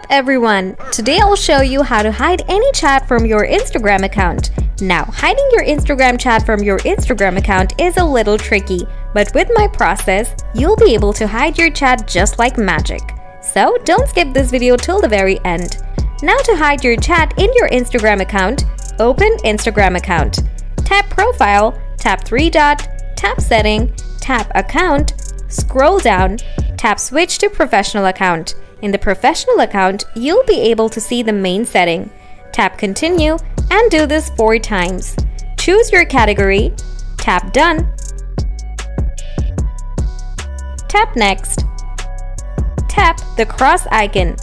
up, everyone? Today I'll show you how to hide any chat from your Instagram account. Now, hiding your Instagram chat from your Instagram account is a little tricky, but with my process, you'll be able to hide your chat just like magic. So don't skip this video till the very end. Now to hide your chat in your Instagram account, open Instagram account. Tap Profile, tap 3 dot, tap Setting, tap Account, scroll down, tap Switch to Professional Account. In the Professional account, you'll be able to see the main setting. Tap Continue and do this 4 times. Choose your category, tap Done, tap Next, tap the cross icon.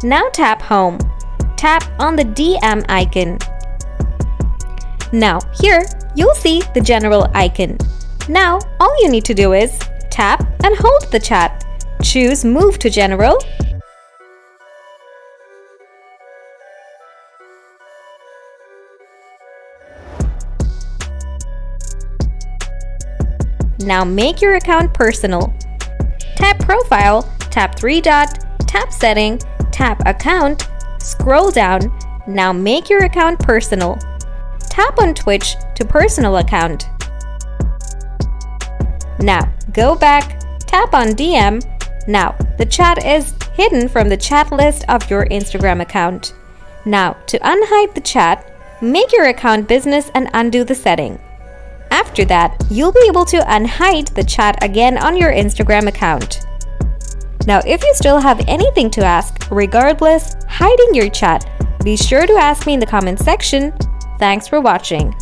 Now tap Home. Tap on the DM icon. Now here, you'll see the general icon. Now, all you need to do is tap and hold the chat. Choose Move to General. Now make your account personal. Tap Profile, tap 3 dot, tap Setting, tap Account, scroll down. Now make your account personal. Tap on Twitch to Personal Account. Now go back, tap on DM. Now the chat is hidden from the chat list of your Instagram account. Now to unhide the chat, make your account business and undo the setting. After that, you'll be able to unhide the chat again on your Instagram account. Now if you still have anything to ask regardless hiding your chat, be sure to ask me in the comment section. Thanks for watching.